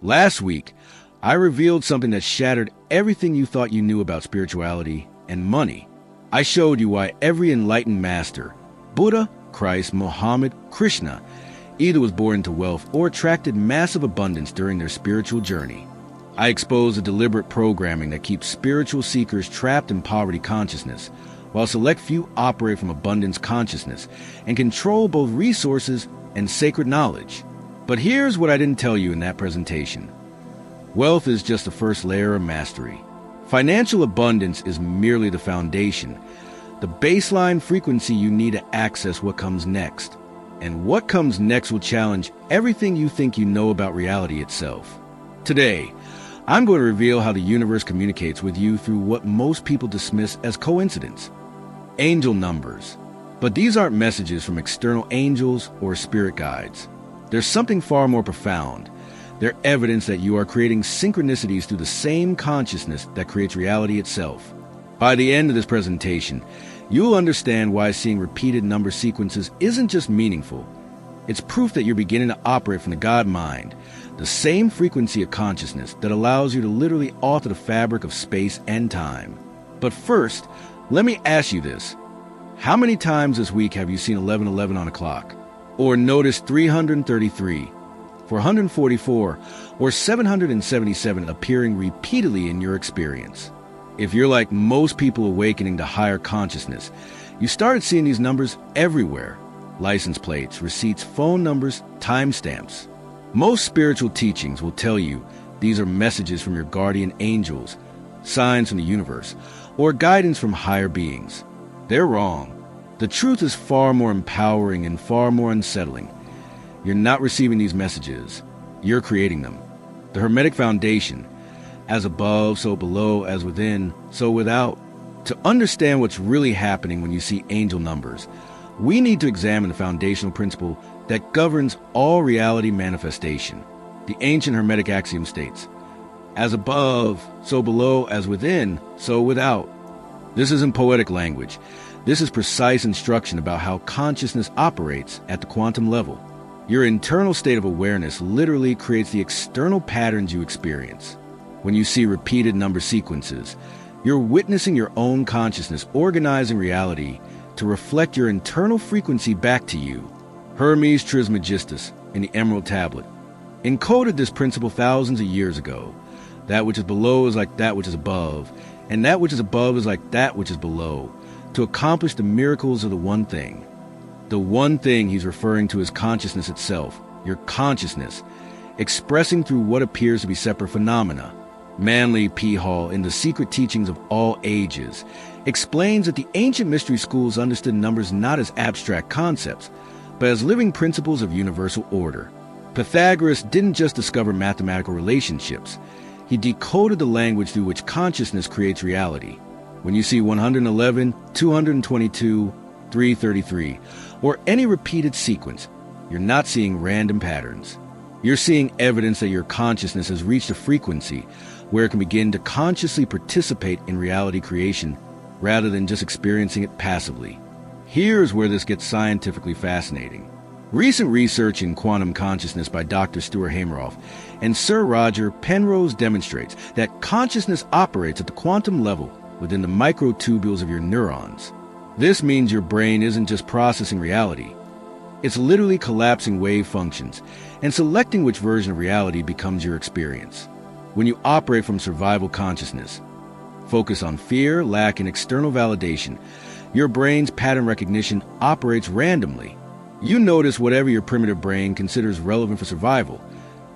Last week, I revealed something that shattered everything you thought you knew about spirituality and money. I showed you why every enlightened master, Buddha, Christ, Muhammad, Krishna, either was born into wealth or attracted massive abundance during their spiritual journey. I exposed the deliberate programming that keeps spiritual seekers trapped in poverty consciousness, while select few operate from abundance consciousness and control both resources and sacred knowledge. But here's what I didn't tell you in that presentation. Wealth is just the first layer of mastery. Financial abundance is merely the foundation, the baseline frequency you need to access what comes next. And what comes next will challenge everything you think you know about reality itself. Today, I'm going to reveal how the universe communicates with you through what most people dismiss as coincidence. Angel numbers. But these aren't messages from external angels or spirit guides. There's something far more profound. They're evidence that you are creating synchronicities through the same consciousness that creates reality itself. By the end of this presentation, you'll understand why seeing repeated number sequences isn't just meaningful. It's proof that you're beginning to operate from the God mind, the same frequency of consciousness that allows you to literally alter the fabric of space and time. But first, let me ask you this. How many times this week have you seen 1111 on a clock? Or noticed 333, 444, or 777 appearing repeatedly in your experience? If you're like most people awakening to higher consciousness, you started seeing these numbers everywhere. License plates, receipts, phone numbers, timestamps. Most spiritual teachings will tell you these are messages from your guardian angels, signs from the universe, or guidance from higher beings. They're wrong. The truth is far more empowering and far more unsettling. You're not receiving these messages. You're creating them. The Hermetic foundation, as above, so below, as within, so without. To understand what's really happening when you see angel numbers, we need to examine the foundational principle that governs all reality manifestation. The ancient Hermetic axiom states, as above, so below, as within, so without. This isn't poetic language. This is precise instruction about how consciousness operates at the quantum level. Your internal state of awareness literally creates the external patterns you experience. When you see repeated number sequences, you're witnessing your own consciousness organizing reality to reflect your internal frequency back to you. Hermes Trismegistus in the Emerald Tablet encoded this principle thousands of years ago. That which is below is like that which is above, and that which is above is like that which is below, to accomplish the miracles of the one thing. The one thing he's referring to is consciousness itself, your consciousness, expressing through what appears to be separate phenomena. Manly P. Hall, in The Secret Teachings of All Ages, explains that the ancient mystery schools understood numbers not as abstract concepts, but as living principles of universal order. Pythagoras didn't just discover mathematical relationships. He decoded the language through which consciousness creates reality. When you see 111, 222, 333, or any repeated sequence, you're not seeing random patterns. You're seeing evidence that your consciousness has reached a frequency where it can begin to consciously participate in reality creation rather than just experiencing it passively. Here's where this gets scientifically fascinating. Recent research in quantum consciousness by Dr. Stuart Hameroff and Sir Roger Penrose demonstrates that consciousness operates at the quantum level within the microtubules of your neurons. This means your brain isn't just processing reality. It's literally collapsing wave functions and selecting which version of reality becomes your experience. When you operate from survival consciousness, focus on fear, lack, and external validation, your brain's pattern recognition operates randomly. You notice whatever your primitive brain considers relevant for survival: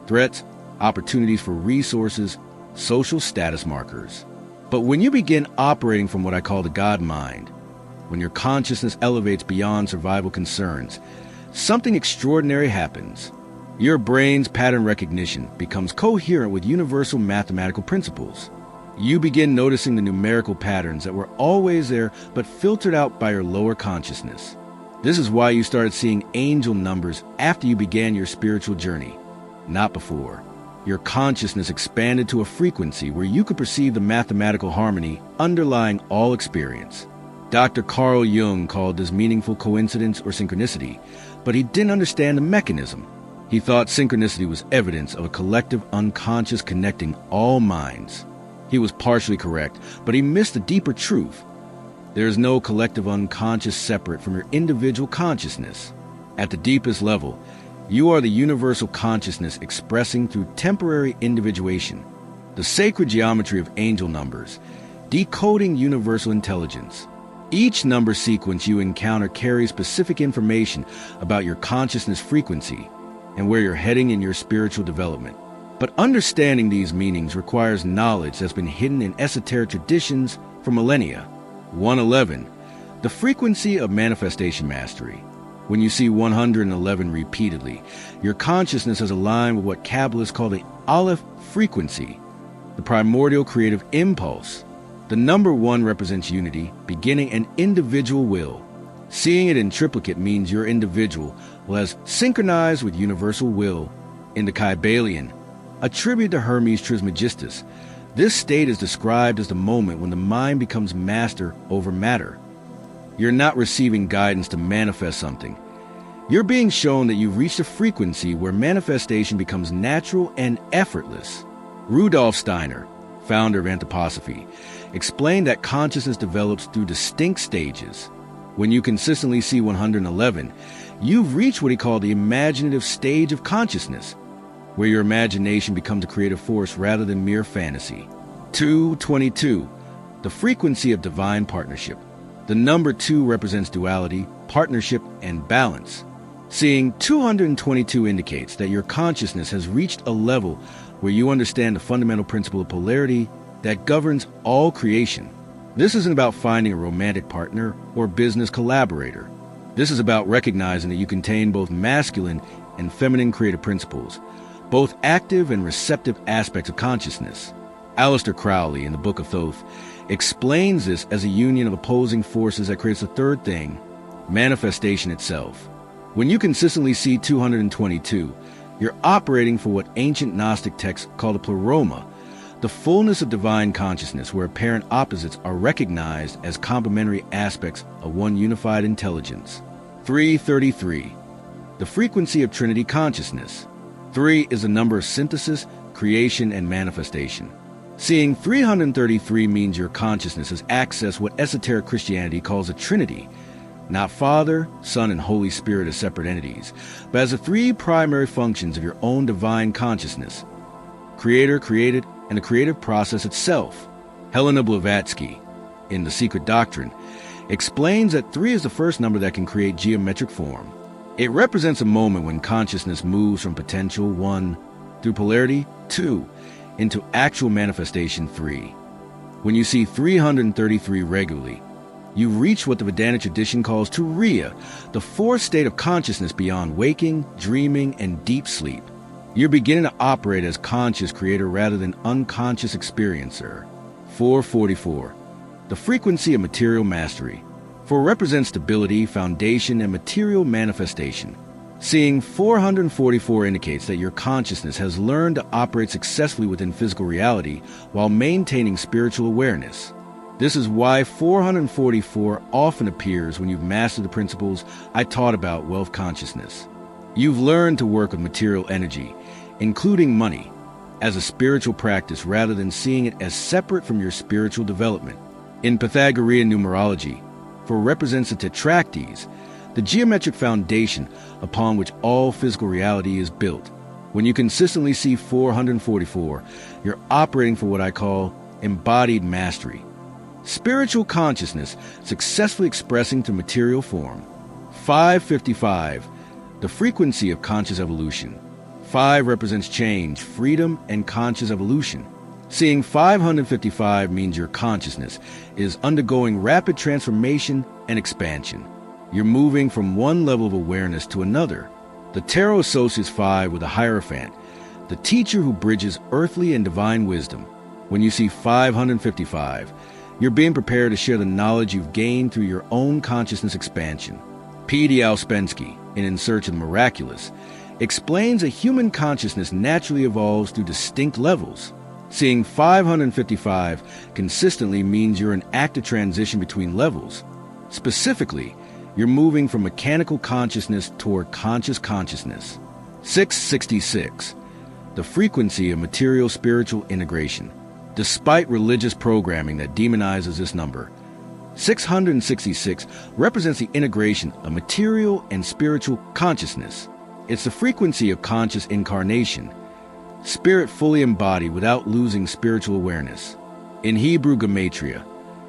threats, opportunities for resources, social status markers. But when you begin operating from what I call the God mind, when your consciousness elevates beyond survival concerns, something extraordinary happens. Your brain's pattern recognition becomes coherent with universal mathematical principles. You begin noticing the numerical patterns that were always there but filtered out by your lower consciousness. This is why you started seeing angel numbers after you began your spiritual journey, not before. Your consciousness expanded to a frequency where you could perceive the mathematical harmony underlying all experience. Dr. Carl Jung called this meaningful coincidence or synchronicity, but he didn't understand the mechanism. He thought synchronicity was evidence of a collective unconscious connecting all minds. He was partially correct, but he missed a deeper truth. There is no collective unconscious separate from your individual consciousness. At the deepest level, you are the universal consciousness expressing through temporary individuation, the sacred geometry of angel numbers, decoding universal intelligence. Each number sequence you encounter carries specific information about your consciousness frequency and where you're heading in your spiritual development. But understanding these meanings requires knowledge that's been hidden in esoteric traditions for millennia. 111, the frequency of manifestation mastery. When you see 111 repeatedly, your consciousness is aligned with what Kabbalists call the Aleph frequency, the primordial creative impulse. The number 1 represents unity, beginning an individual will. Seeing it in triplicate means your individual will has synchronized with universal will. In the Kybalion, a tribute to Hermes Trismegistus, this state is described as the moment when the mind becomes master over matter. You're not receiving guidance to manifest something. You're being shown that you've reached a frequency where manifestation becomes natural and effortless. Rudolf Steiner, founder of anthroposophy, explained that consciousness develops through distinct stages. When you consistently see 111, you've reached what he called the imaginative stage of consciousness, where your imagination becomes a creative force rather than mere fantasy. 222, the frequency of divine partnership. The number 2 represents duality, partnership, and balance. Seeing 222 indicates that your consciousness has reached a level where you understand the fundamental principle of polarity that governs all creation. This isn't about finding a romantic partner or business collaborator. This is about recognizing that you contain both masculine and feminine creative principles, both active and receptive aspects of consciousness. Aleister Crowley, in the Book of Thoth, explains this as a union of opposing forces that creates the third thing, manifestation itself. When you consistently see 222, you're operating for what ancient Gnostic texts call the pleroma, the fullness of divine consciousness where apparent opposites are recognized as complementary aspects of one unified intelligence. 333, the frequency of Trinity consciousness. 3 is the number of synthesis, creation, and manifestation. Seeing 333 means your consciousness has accessed what esoteric Christianity calls a Trinity, not Father, Son, and Holy Spirit as separate entities, but as the 3 primary functions of your own divine consciousness: Creator, created, and the creative process itself. Helena Blavatsky, in The Secret Doctrine, explains that 3 is the first number that can create geometric form. It represents a moment when consciousness moves from potential 1 through polarity 2 into actual manifestation 3. When you see 333 regularly, you reach what the Vedanta tradition calls Turiya, the 4th state of consciousness beyond waking, dreaming, and deep sleep. You're beginning to operate as conscious creator rather than unconscious experiencer. 444, the frequency of material mastery. 4 represents stability, foundation, and material manifestation. Seeing 444 indicates that your consciousness has learned to operate successfully within physical reality while maintaining spiritual awareness. This is why 444 often appears when you've mastered the principles I taught about wealth consciousness. You've learned to work with material energy, including money, as a spiritual practice rather than seeing it as separate from your spiritual development. In Pythagorean numerology, 4 represents the tetractes, the geometric foundation upon which all physical reality is built. When you consistently see 444, you're operating for what I call embodied mastery. Spiritual consciousness successfully expressing through material form. 555, the frequency of conscious evolution. 5 represents change, freedom, and conscious evolution. Seeing 555 means your consciousness is undergoing rapid transformation and expansion. You're moving from one level of awareness to another. The tarot associates 5 with the Hierophant, the teacher who bridges earthly and divine wisdom. When you see 555, you're being prepared to share the knowledge you've gained through your own consciousness expansion. P.D. Ouspensky, in Search of the Miraculous, explains that human consciousness naturally evolves through distinct levels. Seeing 555 consistently means you're in active transition between levels. Specifically, you're moving from mechanical consciousness toward conscious consciousness. 666. The frequency of material-spiritual integration. Despite religious programming that demonizes this number, 666 represents the integration of material and spiritual consciousness. It's the frequency of conscious incarnation, spirit fully embodied without losing spiritual awareness. In Hebrew gematria,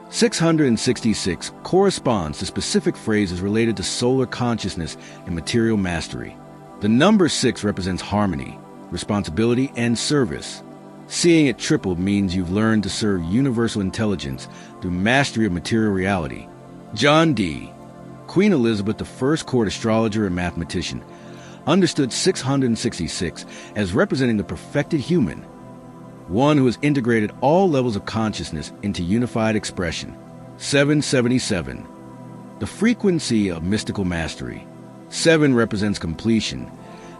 666 corresponds to specific phrases related to solar consciousness and material mastery. The number 6 represents harmony, responsibility, and service. Seeing it tripled means you've learned to serve universal intelligence through mastery of material reality. John Dee, Queen Elizabeth I court astrologer and mathematician, understood 666 as representing the perfected human, one who has integrated all levels of consciousness into unified expression. 777. The frequency of mystical mastery. 7 represents completion,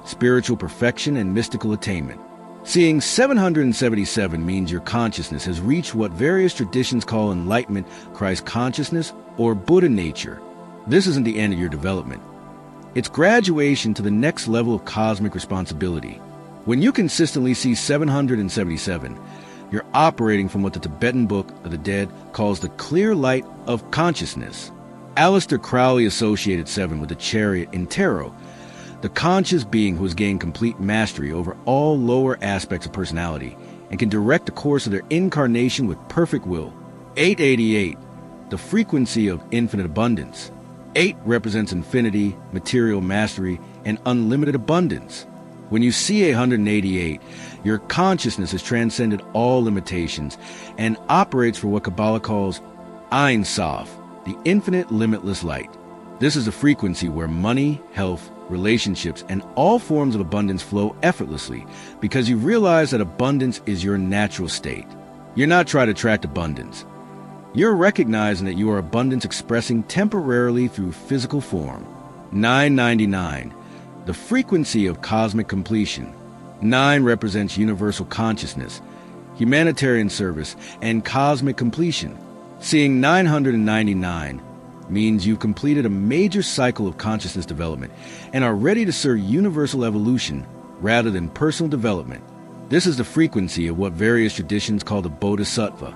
spiritual perfection, and mystical attainment. Seeing 777 means your consciousness has reached what various traditions call enlightenment, Christ consciousness, or Buddha nature. This isn't the end of your development. It's graduation to the next level of cosmic responsibility. When you consistently see 777, you're operating from what the Tibetan Book of the Dead calls the clear light of consciousness. Aleister Crowley associated 7 with the chariot in tarot, the conscious being who has gained complete mastery over all lower aspects of personality and can direct the course of their incarnation with perfect will. 888, the frequency of infinite abundance. 8 represents infinity, material mastery, and unlimited abundance. When you see 188, your consciousness has transcended all limitations and operates for what Kabbalah calls Ein Sof, the infinite limitless light. This is a frequency where money, health, relationships, and all forms of abundance flow effortlessly because you realize that abundance is your natural state. You're not trying to attract abundance. You're recognizing that you are abundance expressing temporarily through physical form. 999. The frequency of cosmic completion. 9 represents universal consciousness, humanitarian service, and cosmic completion. Seeing 999 means you've completed a major cycle of consciousness development and are ready to serve universal evolution rather than personal development. This is the frequency of what various traditions call the Bodhisattva,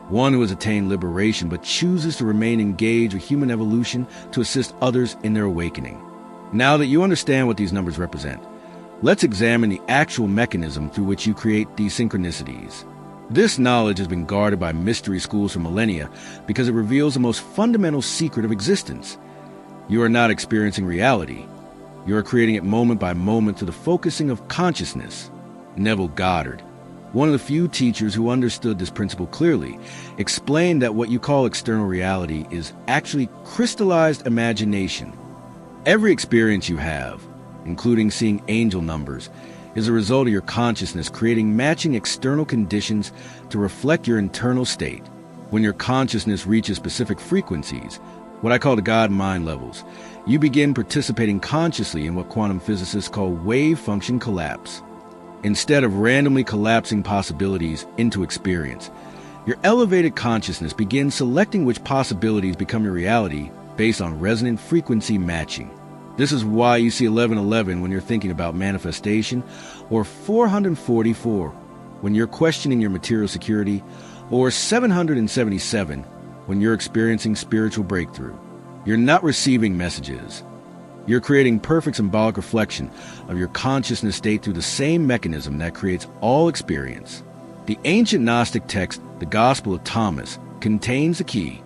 one who has attained liberation but chooses to remain engaged with human evolution to assist others in their awakening. Now that you understand what these numbers represent, let's examine the actual mechanism through which you create these synchronicities. This knowledge has been guarded by mystery schools for millennia because it reveals the most fundamental secret of existence. You are not experiencing reality. You are creating it moment by moment through the focusing of consciousness. Neville Goddard, one of the few teachers who understood this principle clearly, explained that what you call external reality is actually crystallized imagination. Every experience you have, including seeing angel numbers, is a result of your consciousness creating matching external conditions to reflect your internal state. When your consciousness reaches specific frequencies, what I call the God-mind levels, you begin participating consciously in what quantum physicists call wave function collapse. Instead of randomly collapsing possibilities into experience, your elevated consciousness begins selecting which possibilities become your reality based on resonant frequency matching. This is why you see 1111 when you're thinking about manifestation, or 444 when you're questioning your material security, or 777 when you're experiencing spiritual breakthrough. You're not receiving messages. You're creating perfect symbolic reflection of your consciousness state through the same mechanism that creates all experience. The ancient Gnostic text, the Gospel of Thomas, contains the key.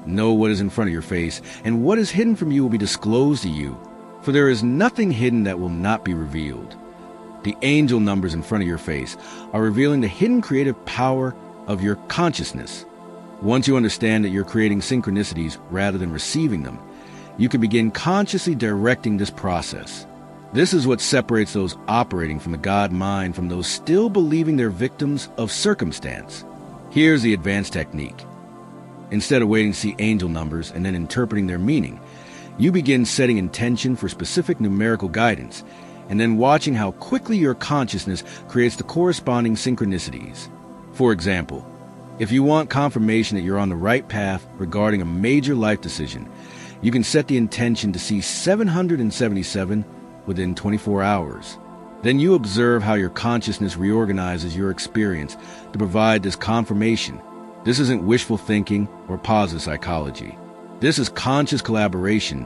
Know what is in front of your face, and what is hidden from you will be disclosed to you, for there is nothing hidden that will not be revealed. The angel numbers in front of your face are revealing the hidden creative power of your consciousness. Once you understand that you're creating synchronicities rather than receiving them, you can begin consciously directing this process. This is what separates those operating from the God mind from those still believing they're victims of circumstance. Here's the advanced technique. Instead of waiting to see angel numbers and then interpreting their meaning, you begin setting intention for specific numerical guidance and then watching how quickly your consciousness creates the corresponding synchronicities. For example, if you want confirmation that you're on the right path regarding a major life decision, you can set the intention to see 777 within 24 hours. Then you observe how your consciousness reorganizes your experience to provide this confirmation. This isn't wishful thinking or positive psychology. This is conscious collaboration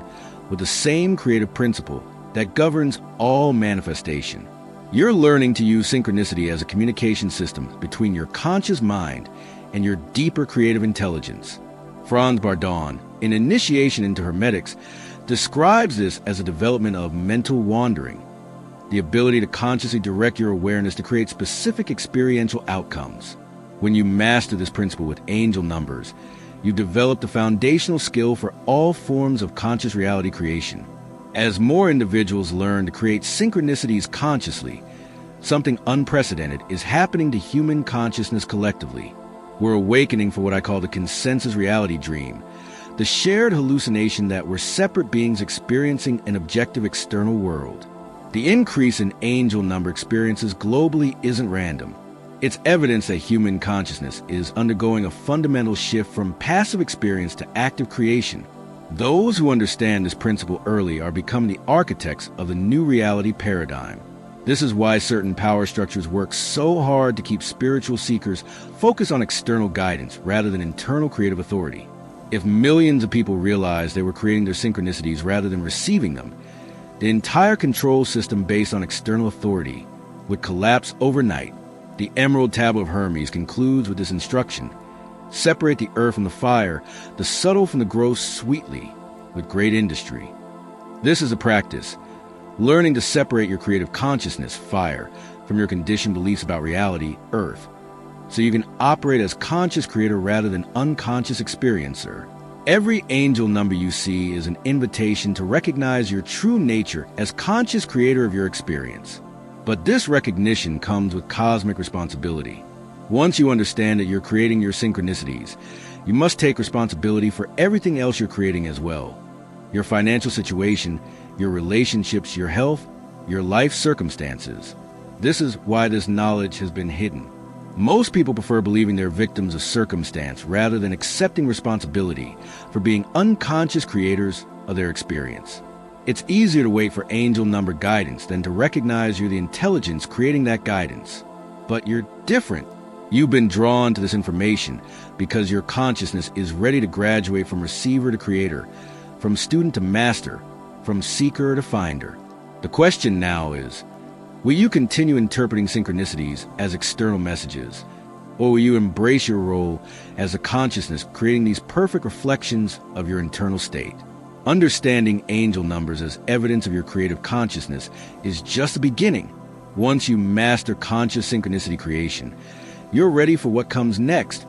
with the same creative principle that governs all manifestation. You're learning to use synchronicity as a communication system between your conscious mind and your deeper creative intelligence. Franz Bardon, in Initiation into Hermetics, describes this as a development of mental wandering, the ability to consciously direct your awareness to create specific experiential outcomes. When you master this principle with angel numbers, you've developed a foundational skill for all forms of conscious reality creation. As more individuals learn to create synchronicities consciously, something unprecedented is happening to human consciousness collectively. We're awakening for what I call the consensus reality dream, the shared hallucination that we're separate beings experiencing an objective external world. The increase in angel number experiences globally isn't random. It's evidence that human consciousness is undergoing a fundamental shift from passive experience to active creation. Those who understand this principle early are becoming the architects of the new reality paradigm. This is why certain power structures work so hard to keep spiritual seekers focused on external guidance rather than internal creative authority. If millions of people realized they were creating their synchronicities rather than receiving them, the entire control system based on external authority would collapse overnight. The Emerald Tablet of Hermes concludes with this instruction: separate the earth from the fire, the subtle from the gross sweetly, with great industry. This is a practice, learning to separate your creative consciousness, fire, from your conditioned beliefs about reality, earth, so you can operate as conscious creator rather than unconscious experiencer. Every angel number you see is an invitation to recognize your true nature as conscious creator of your experience. But this recognition comes with cosmic responsibility. Once you understand that you're creating your synchronicities, you must take responsibility for everything else you're creating as well. Your financial situation, your relationships, your health, your life circumstances. This is why this knowledge has been hidden. Most people prefer believing they're victims of circumstance rather than accepting responsibility for being unconscious creators of their experience. It's easier to wait for angel number guidance than to recognize you're the intelligence creating that guidance. But you're different. You've been drawn to this information because your consciousness is ready to graduate from receiver to creator, from student to master, from seeker to finder. The question now is, will you continue interpreting synchronicities as external messages, or will you embrace your role as a consciousness creating these perfect reflections of your internal state? Understanding angel numbers as evidence of your creative consciousness is just the beginning. Once you master conscious synchronicity creation, you're ready for what comes next,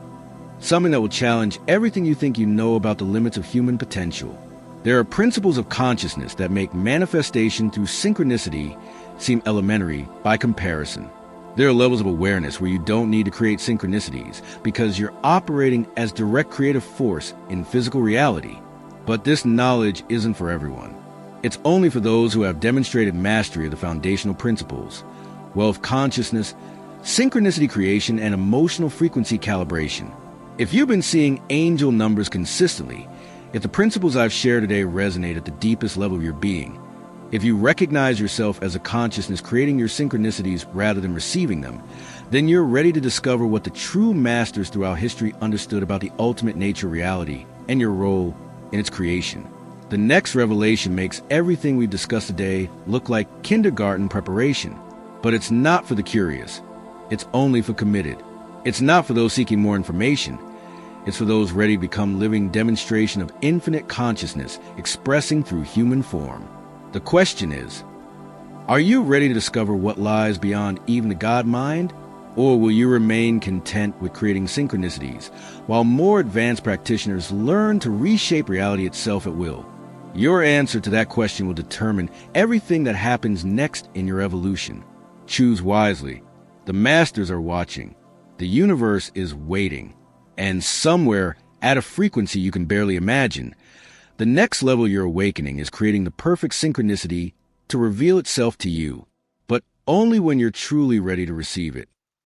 something that will challenge everything you think you know about the limits of human potential. There are principles of consciousness that make manifestation through synchronicity seem elementary by comparison. There are levels of awareness where you don't need to create synchronicities because you're operating as direct creative force in physical reality. But this knowledge isn't for everyone. It's only for those who have demonstrated mastery of the foundational principles: wealth consciousness, synchronicity creation, and emotional frequency calibration. If you've been seeing angel numbers consistently, if the principles I've shared today resonate at the deepest level of your being, if you recognize yourself as a consciousness creating your synchronicities rather than receiving them, then you're ready to discover what the true masters throughout history understood about the ultimate nature of reality and your role in its creation. The next revelation makes everything we've discussed today look like kindergarten preparation. But it's not for the curious. It's only for committed. It's not for those seeking more information. It's for those ready to become living demonstration of infinite consciousness expressing through human form. The question is, are you ready to discover what lies beyond even the God mind? Or will you remain content with creating synchronicities while more advanced practitioners learn to reshape reality itself at will? Your answer to that question will determine everything that happens next in your evolution. Choose wisely. The masters are watching. The universe is waiting. And somewhere, at a frequency you can barely imagine, the next level you're awakening is creating the perfect synchronicity to reveal itself to you, but only when you're truly ready to receive it.